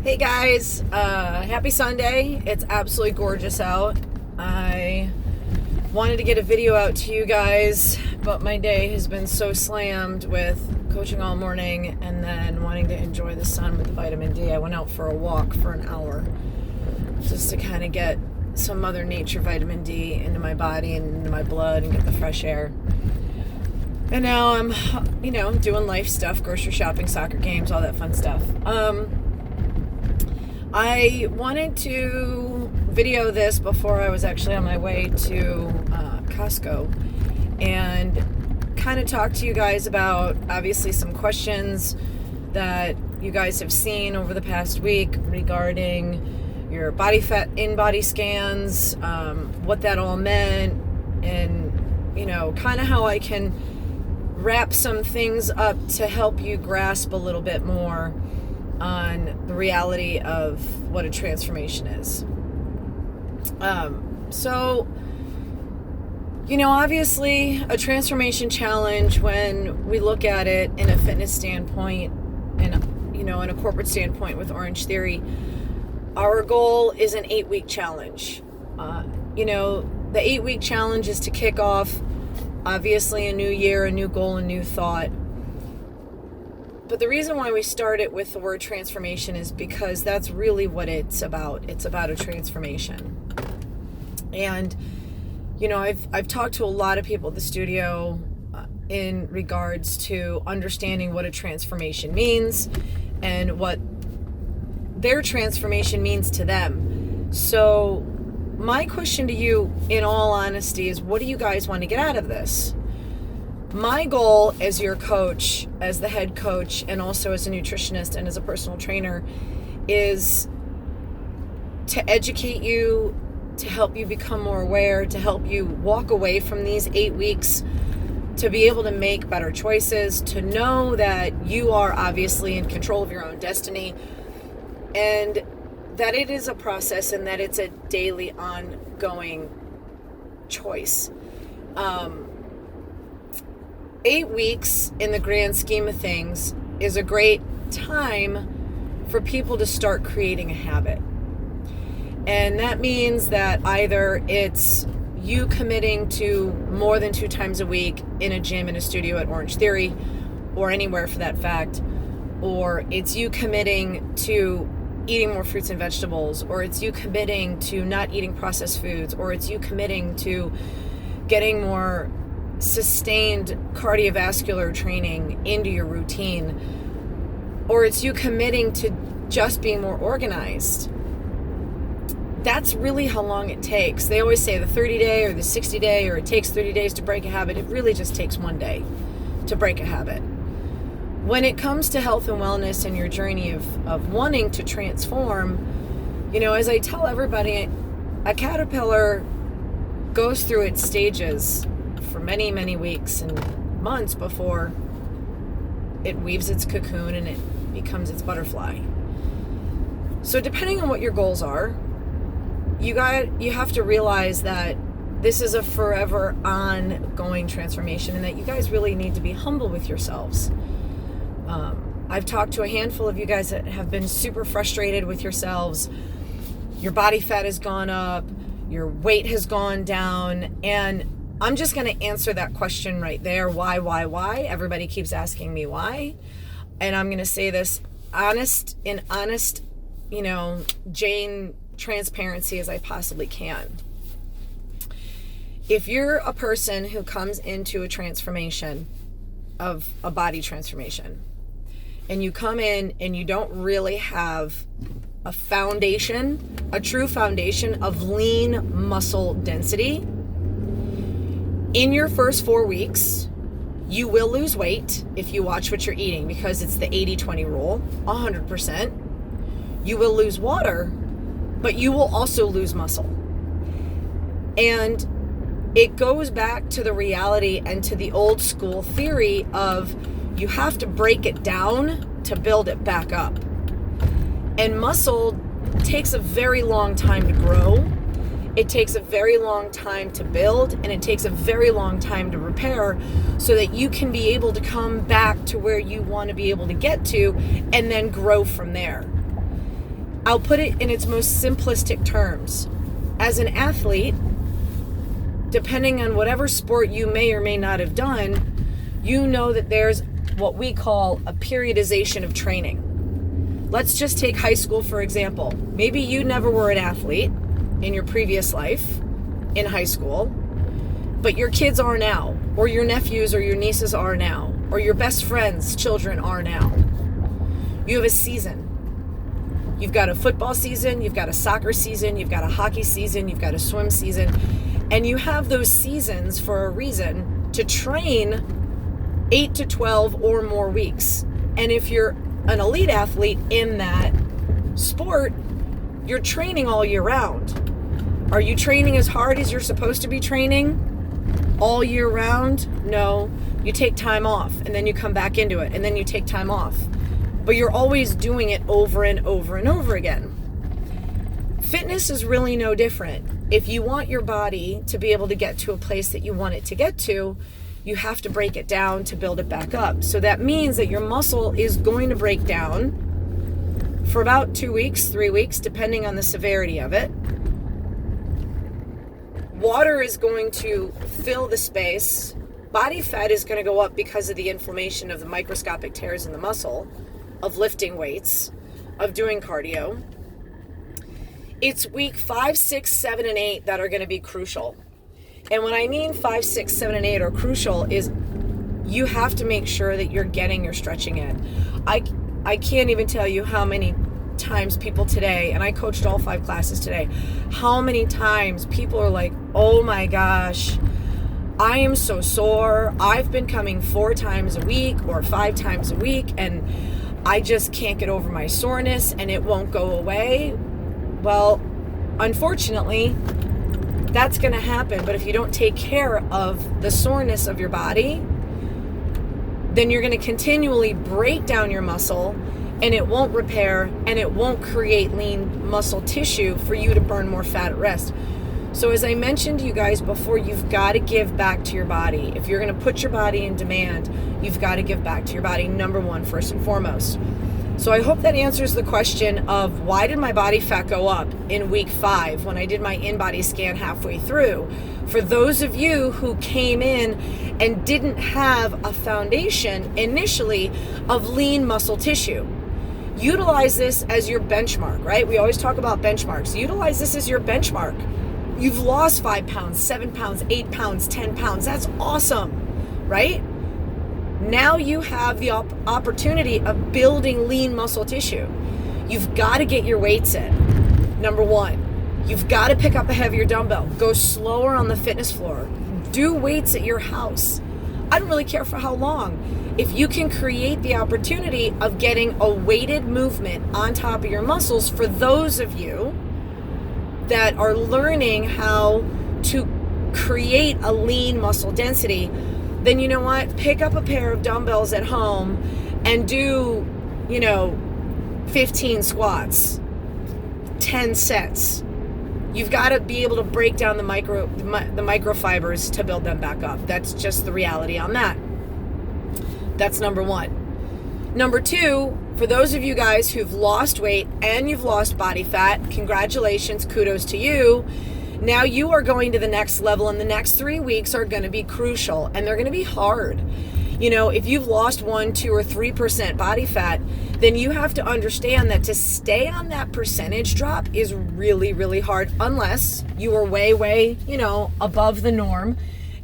Hey guys, happy Sunday. It's absolutely gorgeous out. I wanted to get a video out to you guys, but my day has been so slammed with coaching all morning and then wanting to enjoy the sun with the vitamin D. I went out for a walk for an hour just to kind of get some Mother Nature vitamin D into my body and into my blood and get the fresh air. And now I'm, doing life stuff, grocery shopping, soccer games, all that fun stuff. I wanted to video this before I was actually on my way to Costco and kind of talk to you guys about obviously some questions that you guys have seen over the past week regarding your body fat in-body scans, what that all meant, and kind of how I can wrap some things up to help you grasp a little bit more on the reality of what a transformation is. Obviously a transformation challenge, when we look at it in a fitness standpoint and, in a corporate standpoint with Orange Theory, our goal is an 8-week challenge. The 8-week challenge is to kick off, obviously, a new year, a new goal, a new thought. But the reason why we start it with the word transformation is because that's really what it's about. It's about a transformation. And, I've talked to a lot of people at the studio in regards to understanding what a transformation means and what their transformation means to them. So my question to you, in all honesty, is what do you guys want to get out of this? My goal as your coach, as the head coach, and also as a nutritionist and as a personal trainer, is to educate you, to help you become more aware, to help you walk away from these 8 weeks, to be able to make better choices, to know that you are obviously in control of your own destiny, and that it is a process and that it's a daily ongoing choice. 8 weeks in the grand scheme of things is a great time for people to start creating a habit. And that means that either it's you committing to more than 2 times a week in a gym, in a studio at Orange Theory, or anywhere for that fact, or it's you committing to eating more fruits and vegetables, or it's you committing to not eating processed foods, or it's you committing to getting more sustained cardiovascular training into your routine, or it's you committing to just being more organized. That's really how long it takes. They always say the 30-day or the 60-day, or it takes 30 days to break a habit. It really just takes 1 day to break a habit. When it comes to health and wellness and your journey of wanting to transform, as I tell everybody, a caterpillar goes through its stages for many, many weeks and months before it weaves its cocoon and it becomes its butterfly. So depending on what your goals are, you have to realize that this is a forever ongoing transformation, and that you guys really need to be humble with yourselves. I've talked to a handful of you guys that have been super frustrated with yourselves. Your body fat has gone up, your weight has gone down, and I'm just going to answer that question right there. Why? Everybody keeps asking me why. And I'm going to say this honest, Jane transparency as I possibly can. If you're a person who comes into a transformation, of a body transformation, and you come in and you don't really have a foundation, a true foundation of lean muscle density, in your first 4 weeks, you will lose weight if you watch what you're eating, because it's the 80-20 rule, 100%. You will lose water, but you will also lose muscle. And it goes back to the reality and to the old school theory of you have to break it down to build it back up. And muscle takes a very long time to grow. It takes a very long time to build, and it takes a very long time to repair, so that you can be able to come back to where you want to be able to get to and then grow from there. I'll put it in its most simplistic terms. As an athlete, depending on whatever sport you may or may not have done, you know that there's what we call a periodization of training. Let's just take high school, for example. Maybe you never were an athlete in your previous life in high school, but your kids are now, or your nephews or your nieces are now, or your best friends' children are now. You have a season. You've got a football season, you've got a soccer season, you've got a hockey season, you've got a swim season, and you have those seasons for a reason to train 8 to 12 or more weeks. And if you're an elite athlete in that sport, you're training all year round. Are you training as hard as you're supposed to be training all year round? No. You take time off, and then you come back into it, and then you take time off. But you're always doing it over and over and over again. Fitness is really no different. If you want your body to be able to get to a place that you want it to get to, you have to break it down to build it back up. So that means that your muscle is going to break down for about 2 weeks, 3 weeks, depending on the severity of it. Water is going to fill the space. Body fat is going to go up because of the inflammation of the microscopic tears in the muscle, of lifting weights, of doing cardio. It's week 5, 6, 7, and 8 that are going to be crucial. And when I mean 5, 6, 7, and 8 are crucial is you have to make sure that you're getting your stretching in. I can't even tell you how many times people today, and I coached all 5 classes today, how many times people are like, oh my gosh, I am so sore. I've been coming 4 times a week or 5 times a week, and I just can't get over my soreness and it won't go away. Well, unfortunately, that's going to happen. But if you don't take care of the soreness of your body, then you're going to continually break down your muscle, and it won't repair, and it won't create lean muscle tissue for you to burn more fat at rest. So as I mentioned to you guys before, you've got to give back to your body. If you're going to put your body in demand, you've got to give back to your body, number one, first and foremost. So I hope that answers the question of why did my body fat go up in week 5 when I did my in-body scan halfway through. For those of you who came in and didn't have a foundation initially of lean muscle tissue, utilize this as your benchmark, right? We always talk about benchmarks. Utilize this as your benchmark. You've lost 5 pounds, 7 pounds, 8 pounds, 10 pounds. That's awesome, right? Now you have the opportunity of building lean muscle tissue. You've got to get your weights in. Number one, you've got to pick up a heavier dumbbell. Go slower on the fitness floor. Do weights at your house. I don't really care for how long. If you can create the opportunity of getting a weighted movement on top of your muscles, for those of you that are learning how to create a lean muscle density, then you know what? Pick up a pair of dumbbells at home and do, 15 squats, 10 sets. You've got to be able to break down the microfibers to build them back up. That's just the reality on that. That's number one. Number two, for those of you guys who've lost weight and you've lost body fat, congratulations, kudos to you. Now you are going to the next level, and the next 3 weeks are going to be crucial, and they're going to be hard. If you've lost 1, 2, or 3% body fat, then you have to understand that to stay on that percentage drop is really, really hard, unless you are way, way, above the norm,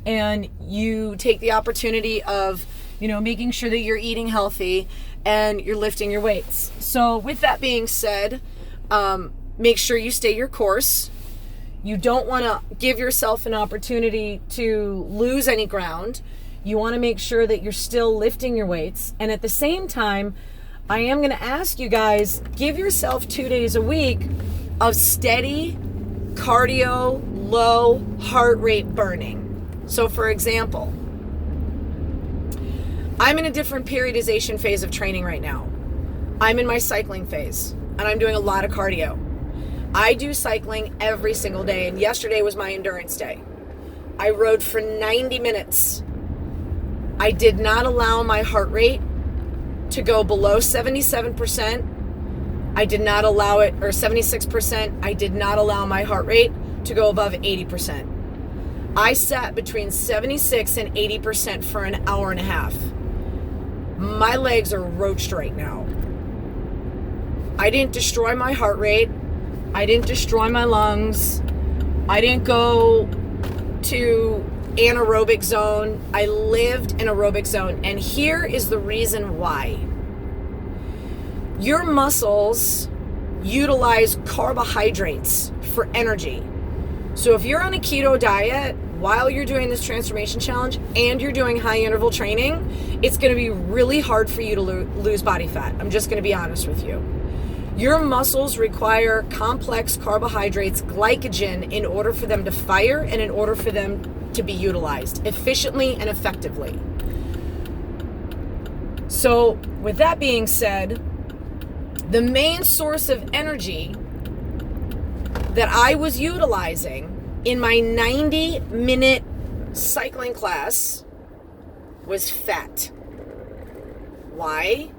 and you take the opportunity of, making sure that you're eating healthy and you're lifting your weights. So with that being said, make sure you stay your course. You don't want to give yourself an opportunity to lose any ground. You want to make sure that you're still lifting your weights. And at the same time, I am going to ask you guys, give yourself 2 days a week of steady cardio, low heart rate burning. So for example, I'm in a different periodization phase of training right now. I'm in my cycling phase, and I'm doing a lot of cardio. I do cycling every single day, and yesterday was my endurance day. I rode for 90 minutes. I did not allow my heart rate to go below 77% I did not allow it, or 76%, I did not allow my heart rate to go above 80%. I sat between 76 and 80% for an hour and a half. My legs are roached right now. I didn't destroy my heart rate. I didn't destroy my lungs. I didn't go to anaerobic zone. I lived in aerobic zone. And here is the reason why. Your muscles utilize carbohydrates for energy. So if you're on a keto diet while you're doing this transformation challenge and you're doing high interval training, it's going to be really hard for you to lose body fat. I'm just going to be honest with you. Your muscles require complex carbohydrates, glycogen, in order for them to fire and in order for them to be utilized efficiently and effectively. So with that being said, the main source of energy that I was utilizing in my 90-minute cycling class was fat. Why?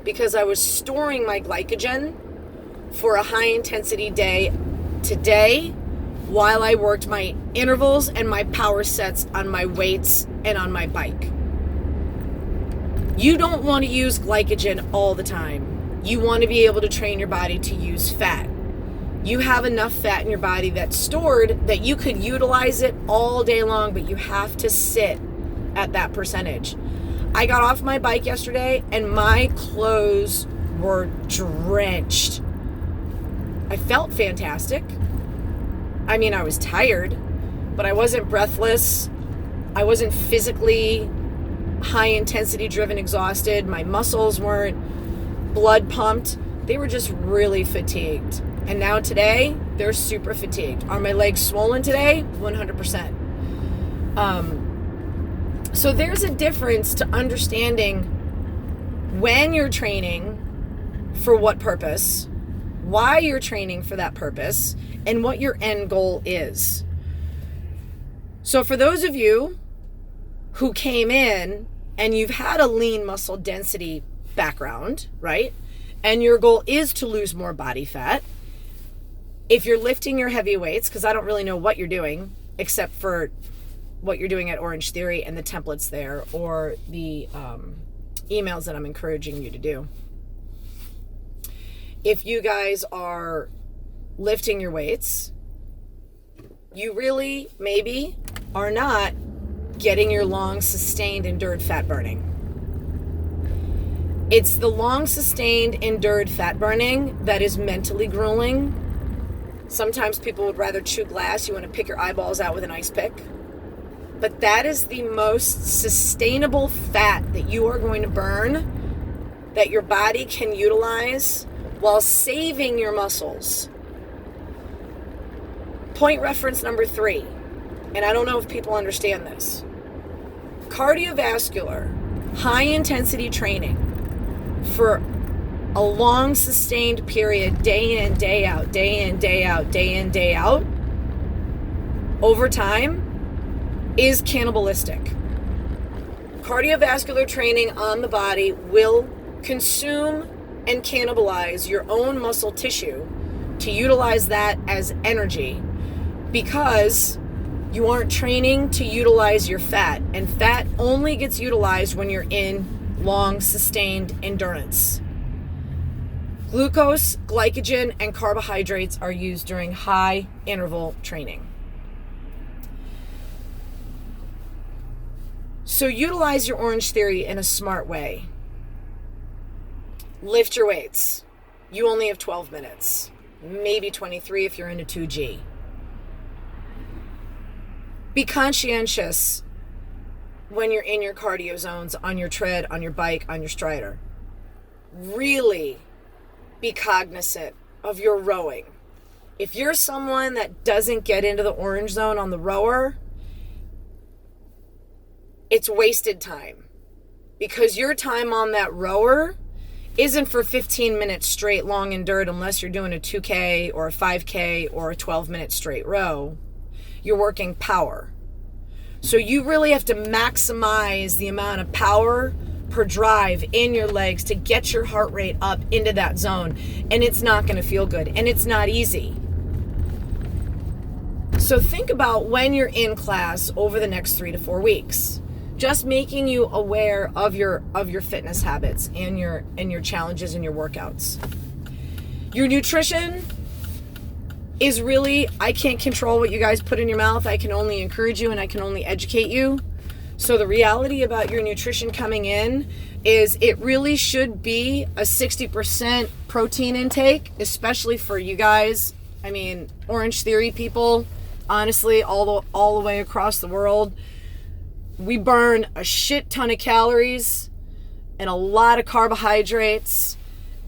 Because I was storing my glycogen for a high-intensity day today while I worked my intervals and my power sets on my weights and on my bike. You don't want to use glycogen all the time. You want to be able to train your body to use fat. You have enough fat in your body that's stored that you could utilize it all day long, but you have to sit at that percentage. I got off my bike yesterday and my clothes were drenched. I felt fantastic. I mean, I was tired, but I wasn't breathless. I wasn't physically high intensity driven exhausted. My muscles weren't blood pumped. They were just really fatigued. And now today, they're super fatigued. Are my legs swollen today? 100%. So there's a difference to understanding when you're training for what purpose, why you're training for that purpose, and what your end goal is. So for those of you who came in and you've had a lean muscle density background, right? And your goal is to lose more body fat. If you're lifting your heavy weights, because I don't really know what you're doing, except for what you're doing at Orange Theory and the templates there, or the emails that I'm encouraging you to do. If you guys are lifting your weights, you really maybe are not getting your long sustained endured fat burning. It's the long sustained endured fat burning that is mentally grueling. Sometimes people would rather chew glass. You want to pick your eyeballs out with an ice pick. But that is the most sustainable fat that you are going to burn, that your body can utilize while saving your muscles. Point reference number 3, and I don't know if people understand this. Cardiovascular, high intensity training for a long sustained period, day in, day out, day in, day out, day in, day out, over time, is cannibalistic. Cardiovascular training on the body will consume and cannibalize your own muscle tissue to utilize that as energy, because you aren't training to utilize your fat, and fat only gets utilized when you're in long sustained endurance. Glucose, glycogen, and carbohydrates are used during high interval training. So utilize your Orange Theory in a smart way. Lift your weights. You only have 12 minutes, maybe 23 if you're into 2G. Be conscientious when you're in your cardio zones, on your tread, on your bike, on your strider. Really be cognizant of your rowing. If you're someone that doesn't get into the orange zone on the rower, it's wasted time, because your time on that rower isn't for 15 minutes straight long endured unless you're doing a 2K or a 5K or a 12-minute straight row. You're working power. So you really have to maximize the amount of power per drive in your legs to get your heart rate up into that zone. And it's not going to feel good. And it's not easy. So think about when you're in class over the next 3 to 4 weeks. Just making you aware of your fitness habits and your challenges and your workouts. Your nutrition is really, I can't control what you guys put in your mouth. I can only encourage you and I can only educate you. So the reality about your nutrition coming in is it really should be a 60% protein intake, especially for you guys. I mean, Orange Theory people, honestly, all the way across the world. We burn a shit ton of calories and a lot of carbohydrates,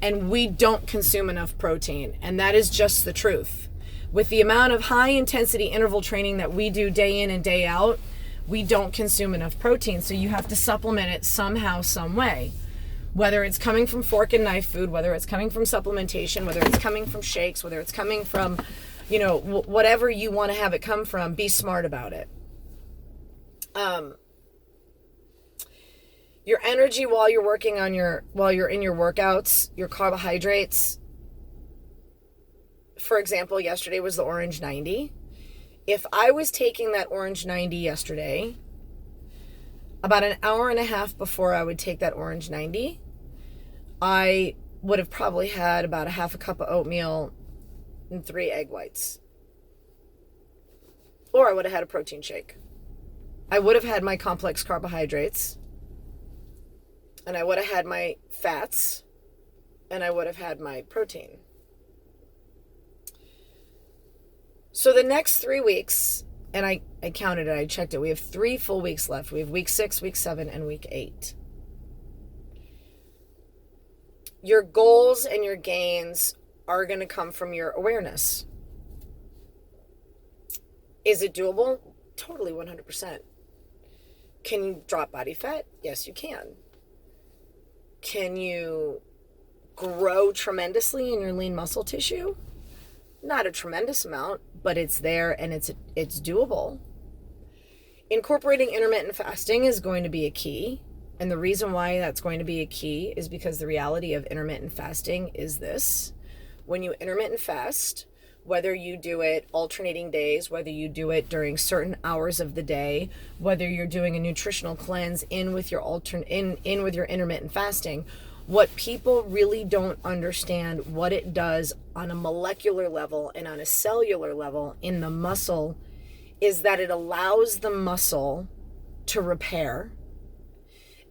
and we don't consume enough protein. And that is just the truth. With the amount of high intensity interval training that we do day in and day out, we don't consume enough protein. So you have to supplement it somehow, some way. Whether it's coming from fork and knife food, whether it's coming from supplementation, whether it's coming from shakes, whether it's coming from, whatever you want to have it come from, be smart about it. Your energy while you're in your workouts, your carbohydrates. For example, yesterday was the Orange 90. If I was taking that Orange 90 yesterday, about an hour and a half before I would take that Orange 90, I would have probably had about a half a cup of oatmeal and 3 egg whites. Or I would have had a protein shake. I would have had my complex carbohydrates. And I would have had my fats, and I would have had my protein. So the next 3 weeks, and I counted it, I checked it, we have 3 full weeks left. We have week 6, week 7, and week 8. Your goals and your gains are going to come from your awareness. Is it doable? Totally, 100%. Can you drop body fat? Yes, you can. Can you grow tremendously in your lean muscle tissue? Not a tremendous amount, but it's there and it's doable. Incorporating intermittent fasting is going to be a key. And the reason why that's going to be a key is because the reality of intermittent fasting is this. When you intermittent fast, whether you do it alternating days, whether you do it during certain hours of the day, whether you're doing a nutritional cleanse in with your intermittent fasting, what people really don't understand what it does on a molecular level and on a cellular level in the muscle is that it allows the muscle to repair.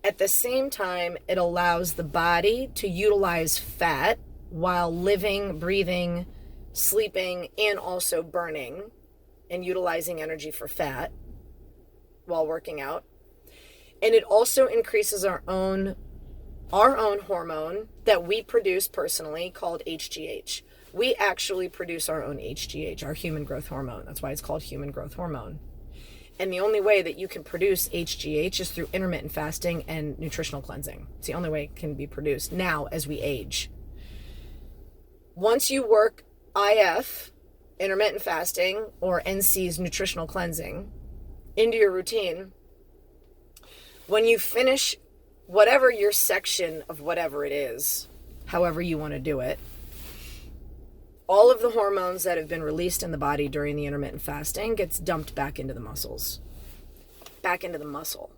At the same time, it allows the body to utilize fat while living, breathing, sleeping, and also burning and utilizing energy for fat while working out. And it also increases our own hormone that we produce personally called HGH. We actually produce our own HGH, our human growth hormone. That's why it's called human growth hormone. And the only way that you can produce HGH is through intermittent fasting and nutritional cleansing. It's the only way it can be produced now as we age. Once you work IF, intermittent fasting, or NC's nutritional cleansing into your routine, when you finish whatever your section of whatever it is, however you want to do it, all of the hormones that have been released in the body during the intermittent fasting gets dumped back into the muscles, back into the muscle.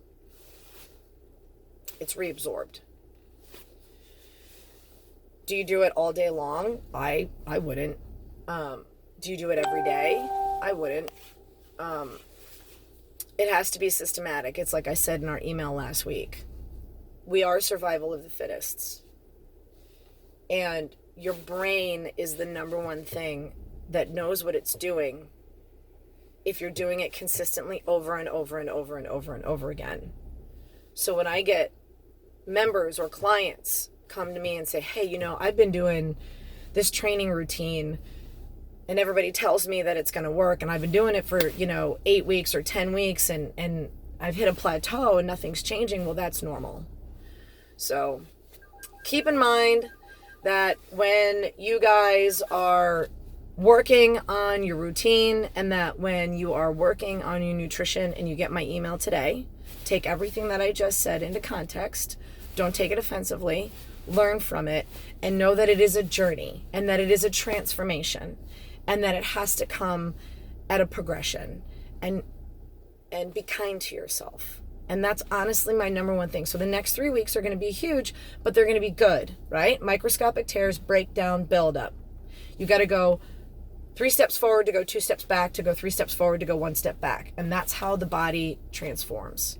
It's reabsorbed. Do you do it all day long? I wouldn't. Do you do it every day? I wouldn't. It has to be systematic. It's like I said in our email last week. We are survival of the fittest. And your brain is the number one thing that knows what it's doing if you're doing it consistently over and over and over and over and over again. So when I get members or clients come to me and say, hey, I've been doing this training routine and everybody tells me that it's going to work and I've been doing it for, 8 weeks or 10 weeks and I've hit a plateau and nothing's changing. Well, that's normal. So keep in mind that when you guys are working on your routine and that when you are working on your nutrition and you get my email today, take everything that I just said into context, Don't take it offensively. Learn from it and know that it is a journey and that it is a transformation and that it has to come at a progression, and be kind to yourself. And that's honestly my number one thing. So the next 3 weeks are going to be huge, but they're going to be good, right? Microscopic tears, break down, build up. You got to go 3 steps forward to go 2 steps back, to go 3 steps forward to go 1 step back. And that's how the body transforms.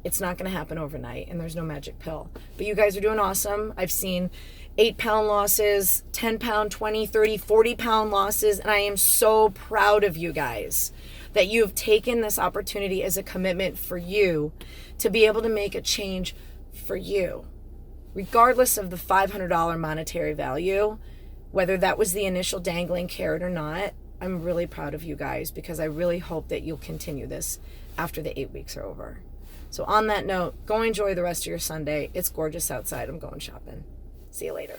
It's not going to happen overnight, and there's no magic pill. But you guys are doing awesome. I've seen 8-pound losses, 10-pound, 20, 30, 40-pound losses, and I am so proud of you guys that you've taken this opportunity as a commitment for you to be able to make a change for you, regardless of the $500 monetary value, whether that was the initial dangling carrot or not. I'm really proud of you guys, because I really hope that you'll continue this after the 8 weeks are over. So on that note, go enjoy the rest of your Sunday. It's gorgeous outside. I'm going shopping. See you later.